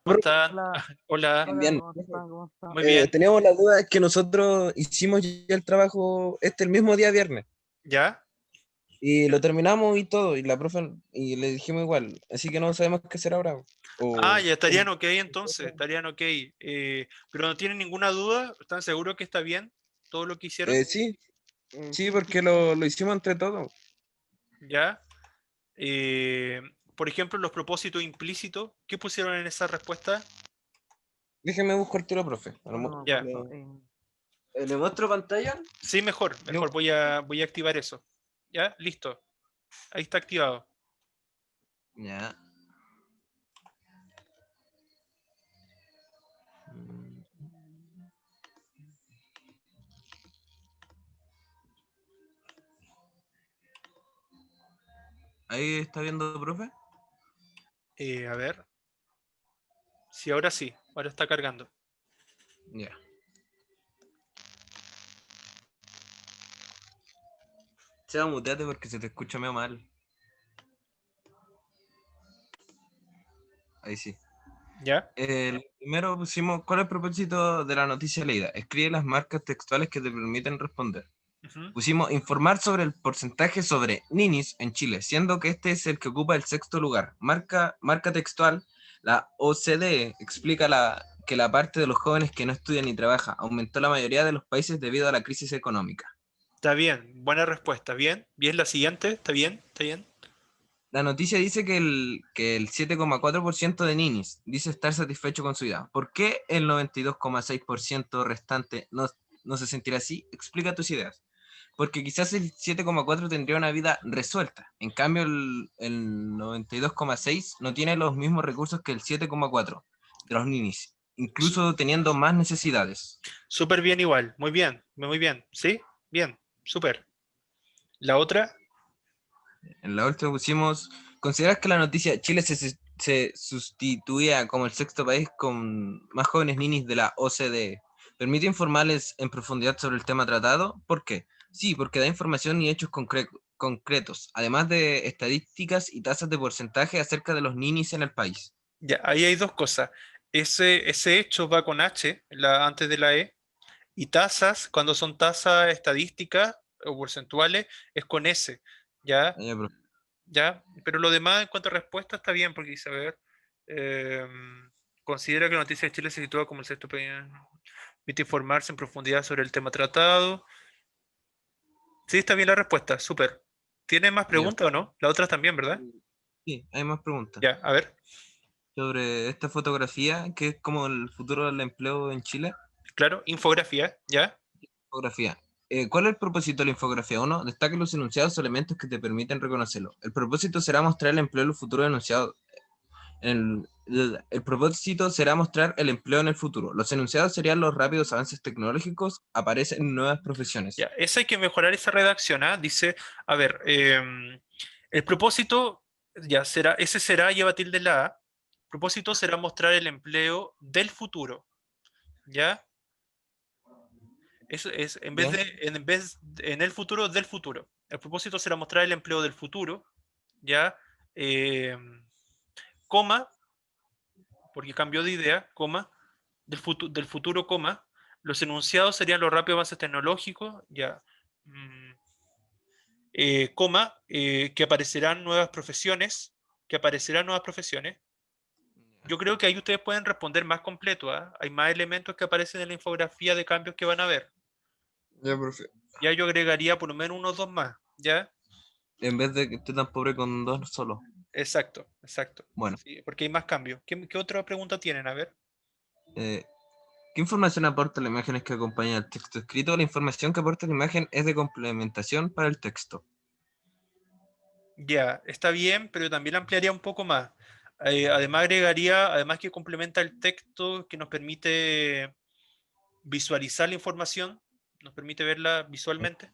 ¿Cómo están? Hola, Hola, hola, Bien, ¿cómo están? ¿Cómo están? muy bien. teníamos la duda es que nosotros hicimos ya el trabajo el mismo día viernes ¿Ya? y lo terminamos y todo y la profe y le dijimos igual, así que no sabemos qué hacer ahora Ah, o ya estarían ok entonces, estarían ok. Pero no tienen ninguna duda, ¿están seguros que está bien todo lo que hicieron? sí, Sí, sí, porque lo hicimos entre todos. ¿Ya? Eh, por ejemplo, los propósitos implícitos, ¿qué pusieron en esa respuesta? Déjeme buscar el tiro, profe. uno me Ya. acuerdo. ¿Le muestro pantalla? Sí, mejor, Yo- voy a activar eso. ¿Ya? Listo. Ahí está activado. Ya. Ahí está viendo, profe. A ver. Sí, ahora está cargando. Ya. Chao, muteate porque se te escucha medio mal. Ahí sí. ¿Ya? Primero pusimos, ¿cuál es el propósito de la noticia leída? Escribe las marcas textuales que te permiten responder. Ujú. Pusimos informar sobre el porcentaje sobre ninis en Chile, siendo que este es el que ocupa el sexto lugar. Marca textual, la OCDE explica que la parte de los jóvenes que no estudian ni trabajan aumentó en la mayoría de los países debido a la crisis económica. Está bien, buena respuesta. Bien, bien la siguiente, está bien, está bien. La noticia dice que el 7,4% de ninis dice estar satisfecho con su vida. ¿Por qué el 92,6% restante no se sentirá así? Explica tus ideas. Porque quizás el 7,4 tendría una vida resuelta. En cambio, el 92,6 no tiene los mismos recursos que el 7,4 de los ninis, incluso teniendo más necesidades. Súper bien igual, muy bien, muy bien, ¿sí? Bien, súper. La otra, En la última pusimos, ¿consideras que la noticia Chile se sustituía como el sexto país con más jóvenes ninis de la OCDE? ¿Permite informarles en profundidad sobre el tema tratado? ¿Por qué? Sí, porque da información y hechos concretos, además de estadísticas y tasas de porcentaje acerca de los ninis en el país. ya, ahí hay dos cosas. Ese hecho va con H, antes de la E, y tasas, cuando son tasas estadísticas o porcentuales, es con S, ¿ya? Ya, profe. ¿Ya? Pero lo demás en cuanto a respuesta está bien, porque dice, a ver, eh, considera que la noticia de Chile se sitúa como el sexto país. Permite informarse en profundidad sobre el tema tratado. Sí, está bien la respuesta, súper. ¿Tiene más Ya. preguntas o no? La otra también, ¿verdad? Sí, hay más preguntas. Ya, a ver, Sobre esta fotografía, que es como el futuro del empleo en Chile. claro, infografía, ¿ya? Infografía. ¿Cuál es el propósito de la infografía? Uno, destaca los enunciados o elementos que te permiten reconocerlo. El propósito será mostrar el empleo en el futuro enunciado. El propósito será mostrar el empleo en el futuro. Los enunciados serían los rápidos avances tecnológicos, aparecen nuevas profesiones. Ya, esa hay que mejorar esa redacción, ¿ah? Dice, a ver, el propósito, ya será, ese será, lleva tilde la A. El propósito será mostrar el empleo del futuro, ¿ya? Eso es, ¿Ya? en el futuro del futuro. El propósito será mostrar el empleo del futuro, ¿ya? Eh, coma, porque cambió de idea, coma, del futuro, coma. Los enunciados serían los rápidos avances tecnológicos, ya. Coma, que aparecerán nuevas profesiones. Yo creo que ahí ustedes pueden responder más completo, ¿ah? Hay más elementos que aparecen en la infografía de cambios que van a ver. Ya, profe. Ya yo agregaría por lo menos unos dos más, ¿ya? En vez de que esté tan pobre con dos solo. Exacto, exacto. Bueno, Sí, porque hay más cambios. ¿Qué otra pregunta tienen? A ver. eh, ¿qué información aporta la imagen que acompaña al texto escrito? La información que aporta la imagen es de complementación para el texto. Ya, está bien, pero también la ampliaría un poco más. Además agregaría, además que complementa el texto que nos permite visualizar la información, nos permite verla visualmente,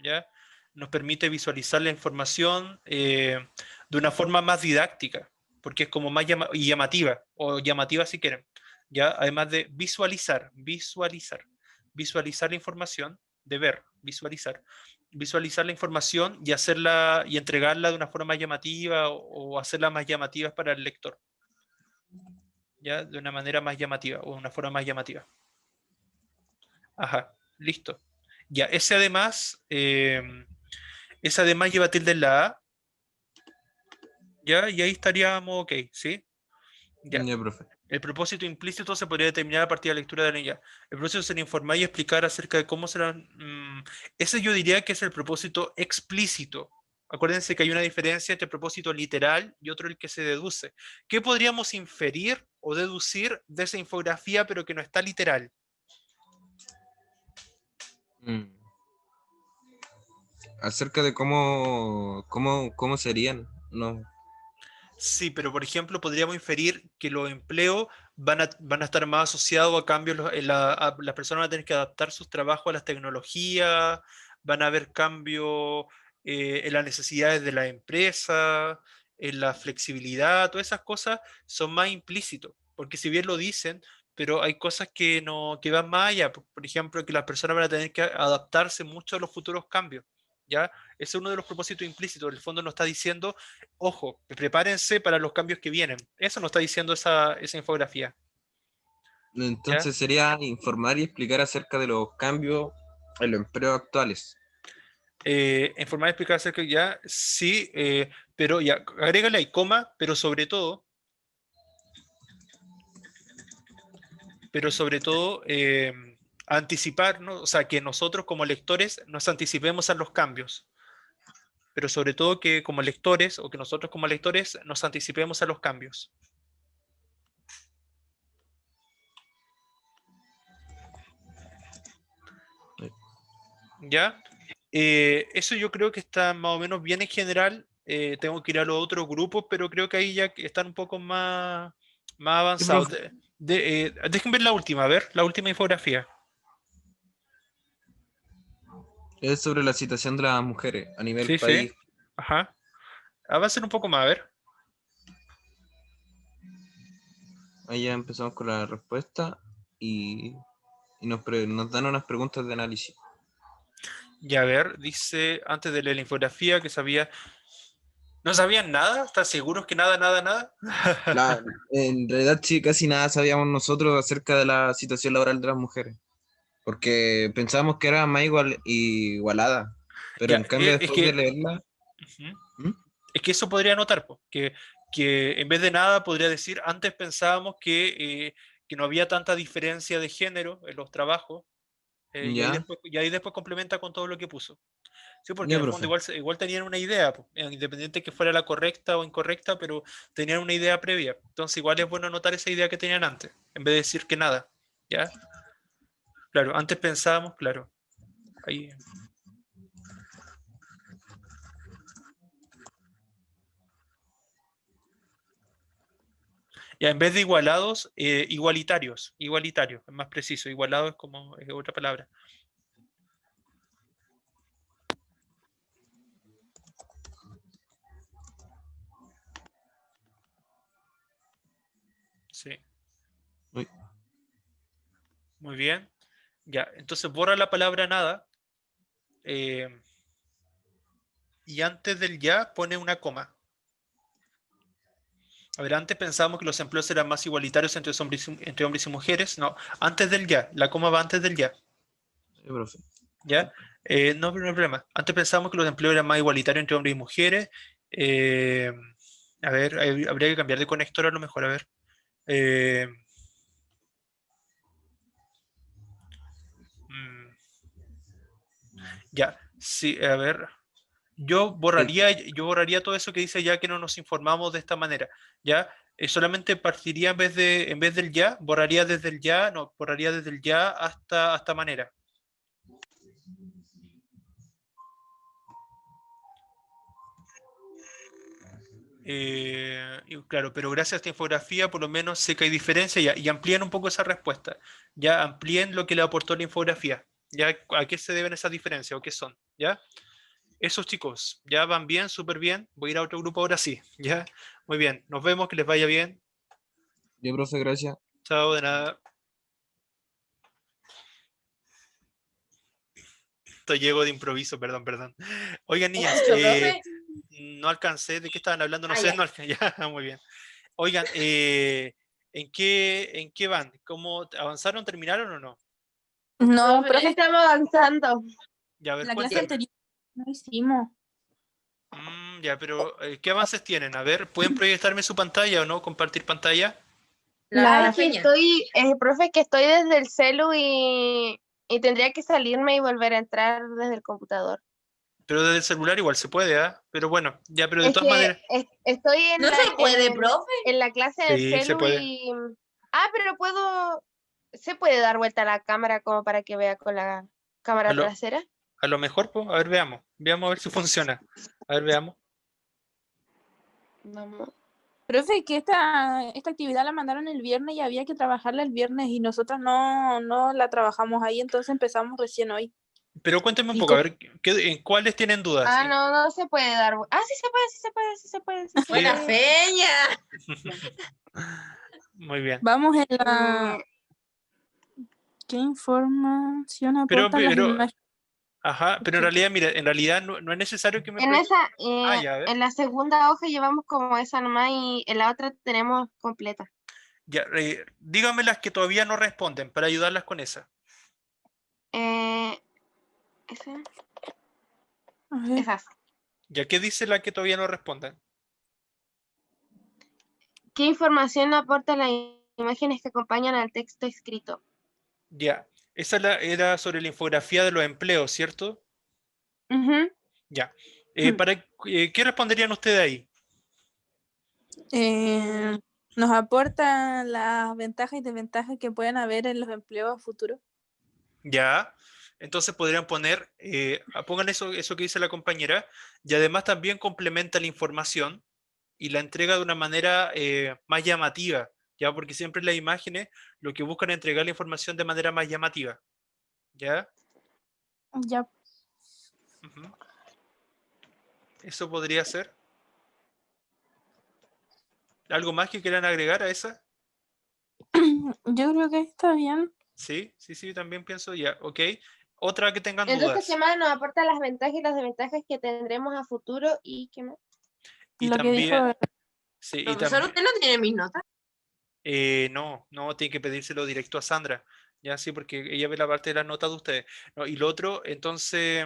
¿ya? Nos permite visualizar la información de una forma más didáctica, porque es como más y llamativa, o llamativa si quieren, ¿ya? Además de visualizar la información, de ver, visualizar la información y hacerla y entregarla de una forma más llamativa o hacerla más llamativa para el lector, ¿ya? De una manera más llamativa o de una forma más llamativa. Ajá, listo. Ya, ese además lleva tilde en la A, ya, y ahí estaríamos ok, ¿sí? Ya. Ya, profe. El propósito implícito se podría determinar a partir de la lectura de la ya. El propósito será informar y explicar acerca de cómo serán. Ese yo diría que es el propósito explícito. Acuérdense que hay una diferencia entre el propósito literal y otro el que se deduce. ¿Qué podríamos inferir o deducir de esa infografía pero que no está literal? Mm. Acerca de cómo serían. No. Sí, pero por ejemplo podríamos inferir que los empleos van a estar más asociados a cambios, las personas van a tener que adaptar sus trabajos a las tecnologías, van a haber cambios en las necesidades de la empresa, en la flexibilidad, todas esas cosas son más implícitos, porque si bien lo dicen, pero hay cosas que no que van más allá, por ejemplo, que las personas van a tener que adaptarse mucho a los futuros cambios, ¿ya? Ese es uno de los propósitos implícitos, el fondo nos está diciendo ojo, prepárense para los cambios que vienen. Eso nos está diciendo esa infografía. ¿Ya? Entonces sería informar y explicar acerca de los cambios en los empleos actuales. Informar y explicar acerca ya, sí, pero ya, agrégale ahí coma, pero sobre todo, anticipar, ¿no? O sea, que nosotros como lectores nos anticipemos a los cambios. pero sobre todo que como lectores, o que nosotros como lectores nos anticipemos a los cambios. ¿Ya? Eso yo creo que está más o menos bien en general. Tengo que ir a los otros grupos, pero creo que ahí ya están un poco más Sí, avanzados. profe. Dejen ver la última, a ver, la última infografía. Es sobre la situación de las mujeres a nivel Sí, sí. país. Ajá. Avancen un poco más, a ver. Ahí ya empezamos con la respuesta y nos dan unas preguntas de análisis. Y a ver, dice antes de leer la infografía que sabía. ¿No sabían nada? ¿Están seguros que nada, nada, nada? En realidad sí, casi nada sabíamos nosotros acerca de la situación laboral de las mujeres, porque pensábamos que era más igualada, pero Ya, en cambio es después de que. leerla, Ujú. ¿Mm? Es que eso podría notar, po, que en vez de nada podría decir, antes pensábamos que no había tanta diferencia de género en los trabajos, Ya, y ahí después complementa con todo lo que puso. Sí, porque ya, en el fondo profe. igual tenían una idea, po, independiente que fuera la correcta o incorrecta, pero tenían una idea previa. Entonces igual es bueno notar esa idea que tenían antes, en vez de decir que nada. ¿Ya? Claro, antes pensábamos, claro. Ahí. Ya, en vez de igualados, igualitarios. Igualitarios, es más preciso. Igualado es otra palabra. Sí, Uy, muy bien. Ya, entonces borra la palabra nada eh, y antes del ya pone una coma. A ver, antes pensábamos que los empleos eran más igualitarios entre hombres y mujeres. No, antes del ya. La coma va antes del ya. sí, profe. ¿Ya? No, pero no hay problema. Antes pensábamos que los empleos eran más igualitarios entre hombres y mujeres. Eh, a ver, habría que cambiar de conector a lo mejor. A ver. Eh, mm, ya, sí, a ver. Eh, Yo borraría todo eso que dice ya que no nos informamos de esta manera. ¿Ya? Solamente partiría en vez del ya, borraría desde el ya, no, borraría desde el ya hasta manera. Y claro, pero gracias a esta infografía por lo menos sé que hay diferencia y amplíen un poco esa respuesta. Ya amplíen lo que le aportó la infografía. ¿Ya? ¿A qué se deben esas diferencias o qué son? ¿Ya? Esos chicos, ya van bien, súper bien. Voy a ir a otro grupo ahora sí. ¿Ya? Muy bien. Nos vemos, que les vaya bien. ya, profe, gracias. Chao, de nada. Esto llego de improviso, perdón, perdón. Oigan, niñas, ¿Escucho, profe? no alcancé. ¿De qué estaban hablando? No Ah, sé, ya. no ya, muy bien. Oigan, ¿en qué van? ¿Cómo avanzaron, terminaron o no? No, profe, estamos avanzando. Ya, a ver, La clase cuéntenme. anterior no hicimos. Ya, pero ¿qué avances tienen? A ver, ¿pueden proyectarme su pantalla o no? ¿Compartir pantalla? Ay, La que feña. estoy, profe, que estoy desde el celu y tendría que salirme y volver a entrar desde el computador. Pero desde el celular igual se puede, ¿ah? Pero bueno, ya, pero de Es todas que maneras. estoy No se puede, profe. en la clase del Sí, se celu puede. y... Ah, pero se puede dar vuelta a la cámara como para que vea con la A cámara lo, trasera. a lo mejor, pues, a ver, veamos. Veamos a ver si funciona. A ver, veamos. Vamos. Profe, que esta actividad la mandaron el viernes y había que trabajarla el viernes y nosotras no la trabajamos ahí, entonces empezamos recién hoy. Pero cuéntenme un Y poco, a ver, ¿en cuáles tienen dudas? Ah, no se puede dar. Ah, sí se puede, sí se puede, sí se puede, sí se Buena puede. feña. Muy bien. Vamos en la... ¿Qué información Pero, aportan las pero, imágenes? ajá, pero en realidad, mira, en realidad no es necesario que me En esa, Ah, ya, a ver. en la segunda hoja llevamos como esa nomás y en la otra tenemos completa. Ya, díganme las que todavía no responden para ayudarlas con esa. Esa, A ver. esas. Ya, ¿qué dice la que todavía no responden? ¿Qué información aportan las imágenes que acompañan al texto escrito? Ya, esa era sobre la infografía de los empleos, ¿cierto? Ujú. Ya. ¿Qué responderían ustedes ahí? Eh, nos aporta las ventajas y desventajas que pueden haber en los empleos futuros. Ya, entonces podrían poner, pongan eso que dice la compañera, y además también complementa la información y la entrega de una manera más llamativa, ya, porque siempre las imágenes lo que buscan es entregar la información de manera más llamativa, ¿ya? Ya. Ujú. Eso podría ser. ¿Algo más que quieran agregar a esa? Yo creo que está bien. Sí, sí, sí, también pienso, ya, ok. Otra que tengan Entonces, ¿qué dudas. más nos aporta las ventajas y las desventajas que tendremos a futuro? ¿Y qué más? Y Lo que dijo también, sí, y Profesor, también, ¿usted no tiene mis notas? no, no, tiene que pedírselo directo a Sandra, ya sí, porque ella ve la parte de las notas de ustedes. No, y lo otro, entonces,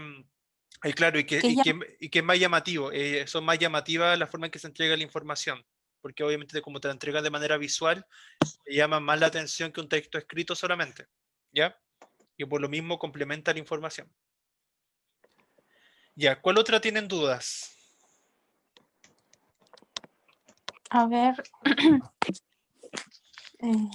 claro, que ya y que es más llamativo, son más llamativas la forma en que se entrega la información, porque obviamente como te la entregan de manera visual, te llama más la atención que un texto escrito solamente, ¿ya? Y por lo mismo complementa la información. Ya, ¿cuál otra tienen dudas? a ver, eh,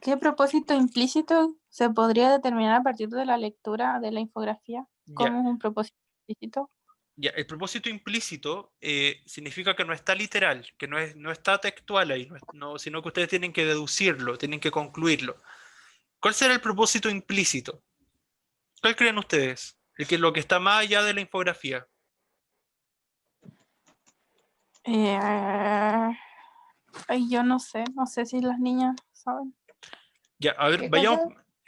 ¿qué propósito implícito se podría determinar a partir de la lectura de la infografía? Ya, ¿Cómo es un propósito implícito? ya, el propósito implícito significa que no está literal, que no está textual ahí, sino que ustedes tienen que deducirlo, tienen que concluirlo. ¿Cuál será el propósito implícito? ¿Cuál creen ustedes? Lo que está más allá de la infografía. Eh, ay, yo no sé si las niñas saben. Ya, a ver, ¿Qué vayamos.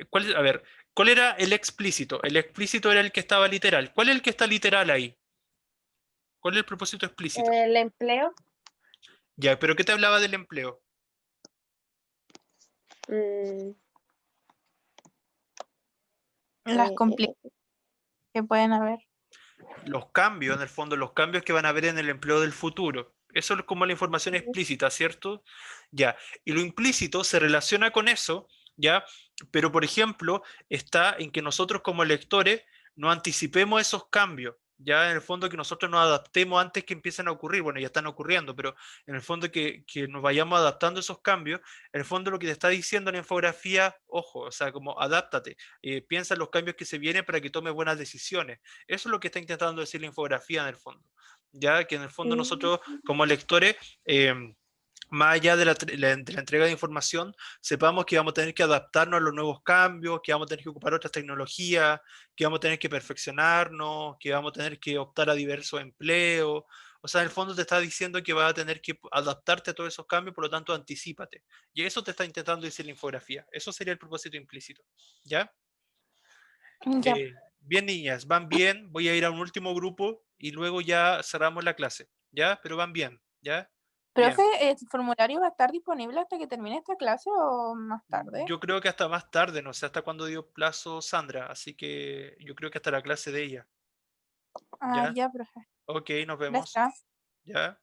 cosa? A ver, ¿cuál era el explícito? El explícito era el que estaba literal. ¿Cuál es el que está literal ahí? ¿Cuál es el propósito explícito? El empleo. Ya, pero ¿qué te hablaba del empleo? Mm, Las eh, eh, complicaciones que pueden haber. Los cambios, en el fondo, los cambios que van a haber en el empleo del futuro. Eso es como la información eh. explícita, ¿cierto? Ya. Y lo implícito se relaciona con eso, ¿ya? Pero, por ejemplo, está en que nosotros como lectores no anticipemos esos cambios, ya en el fondo que nosotros nos adaptemos antes que empiecen a ocurrir. Bueno, ya están ocurriendo, pero en el fondo que nos vayamos adaptando a esos cambios. En el fondo lo que te está diciendo la infografía, ojo, o sea, como adáptate, piensa en los cambios que se vienen para que tomes buenas decisiones. Eso es lo que está intentando decir la infografía en el fondo. Ya que en el fondo nosotros como lectores, más allá de la entrega de información, sepamos que vamos a tener que adaptarnos a los nuevos cambios, que vamos a tener que ocupar otras tecnologías, que vamos a tener que perfeccionarnos, que vamos a tener que optar a diversos empleos. O sea, en el fondo te está diciendo que vas a tener que adaptarte a todos esos cambios, por lo tanto, anticípate. Y eso te está intentando decir la infografía. Eso sería el propósito implícito. ¿Ya? Ya. Bien, niñas, van bien. Voy a ir a un último grupo y luego ya cerramos la clase. ¿Ya? Pero van bien. ¿Ya? Profe, Bien. ¿el formulario va a estar disponible hasta que termine esta clase o más tarde? Yo creo que hasta más tarde, no sé hasta cuándo dio plazo Sandra, así que yo creo que hasta la clase de ella. Ah, ¿Ya? ya, profe. Ok, nos vemos. Gracias. ¿Ya?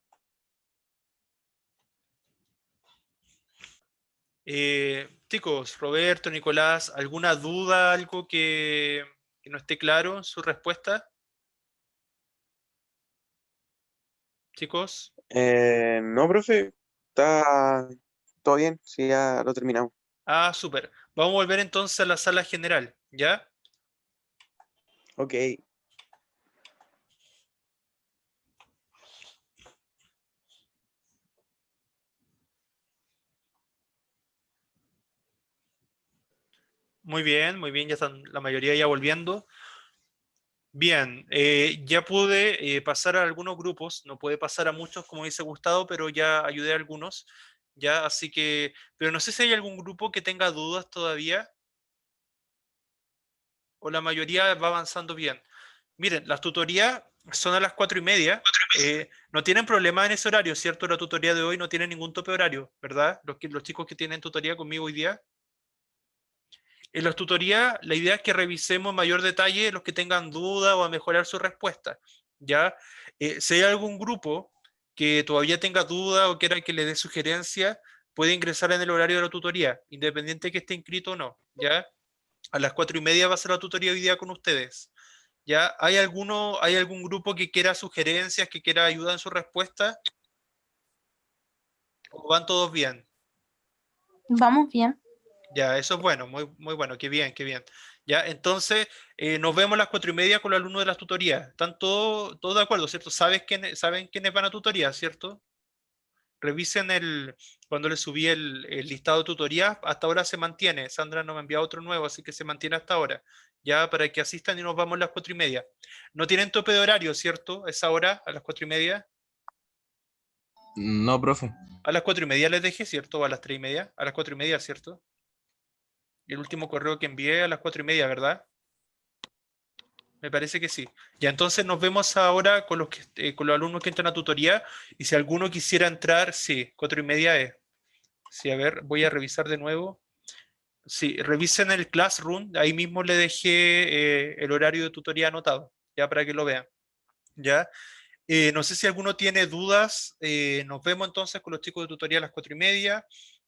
Chicos, Roberto, Nicolás, ¿alguna duda, algo que no esté claro en su respuesta? Chicos. No, profe, está todo bien, sí, ya lo terminamos. Ah, súper. Vamos a volver entonces a la sala general, ¿ya? Ok. Muy bien, ya están la mayoría ya volviendo. Bien, ya pude pasar a algunos grupos, no puede pasar a muchos como hubiese gustado, pero ya ayudé a algunos, ya, así que, pero no sé si hay algún grupo que tenga dudas todavía, o la mayoría va avanzando bien. Miren, las tutorías son a las 4:30, no tienen problema en ese horario, ¿cierto? La tutoría de hoy no tiene ningún tope horario, ¿verdad? Los chicos que tienen tutoría conmigo hoy día. En las tutorías, la idea es que revisemos en mayor detalle los que tengan duda o a mejorar su respuesta. ¿Ya? Si hay algún grupo que todavía tenga duda o quiera que le dé sugerencia, puede ingresar en el horario de la tutoría, independiente que esté inscrito o no. ¿Ya? A las 4:30 va a ser la tutoría hoy día con ustedes. ¿Ya? ¿Hay algún grupo que quiera sugerencias, que quiera ayuda en su respuesta? ¿O van todos bien? Vamos bien. Ya, eso es bueno, muy, muy bueno, qué bien, qué bien. Ya, entonces nos vemos a las 4:30 con los alumnos de las tutorías. ¿Están todos de acuerdo, cierto? ¿Saben quiénes van a tutoría, cierto? Revisen cuando les subí el listado de tutorías, hasta ahora se mantiene. Sandra no me ha enviado otro nuevo, así que se mantiene hasta ahora. Ya, para que asistan y nos vamos a las 4:30. No tienen tope de horario, ¿cierto? Esa hora, a las 4:30. No, profe. A las 4:30 les dejé, ¿cierto? O a las 3:30. A las 4:30, ¿cierto? El último correo que envié a las 4:30, ¿verdad? Me parece que sí. Ya, entonces nos vemos ahora con los alumnos que entran a tutoría. Y si alguno quisiera entrar, sí, 4:30 es. Sí, a ver, voy a revisar de nuevo. Sí, revisen el Classroom. Ahí mismo le dejé el horario de tutoría anotado, ya para que lo vean. ¿Ya? No sé si alguno tiene dudas. Nos vemos entonces con los chicos de tutoría a las 4:30.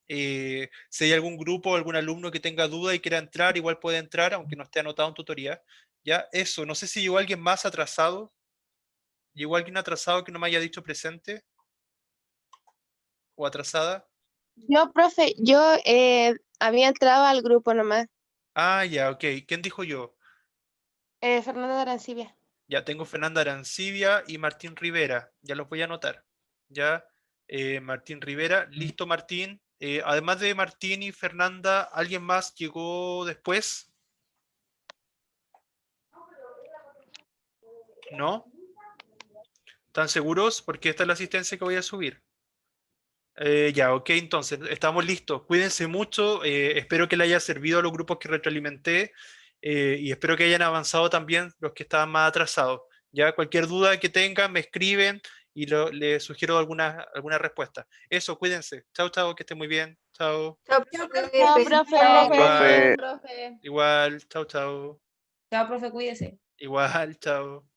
Si hay algún grupo o algún alumno que tenga duda y quiera entrar, igual puede entrar, aunque no esté anotado en tutoría. Ya, eso. No sé si llegó alguien más atrasado. ¿Llegó alguien atrasado que no me haya dicho presente? ¿O atrasada? Yo, profe, yo había entrado al grupo nomás. Ah, ya, ok. ¿Quién dijo yo? Fernanda Arancibia. Ya tengo Fernanda Arancibia y Martín Rivera. Ya los voy a anotar. Ya, Martín Rivera. Listo, Martín. Además de Martín y Fernanda, ¿alguien más llegó después? ¿No? ¿Están seguros? Porque esta es la asistencia que voy a subir. Ya, ok, entonces, estamos listos. Cuídense mucho. Espero que le haya servido a los grupos que retroalimenté y espero que hayan avanzado también los que estaban más atrasados. Ya, cualquier duda que tengan, me escriben y les sugiero alguna respuesta. Eso, cuídense. Chao, chao, que estén muy bien. Chao. Chao, Chao, profe. profe. Igual, Profe. igual, chao, chao. Chao, profe, cuídese. Igual, chao.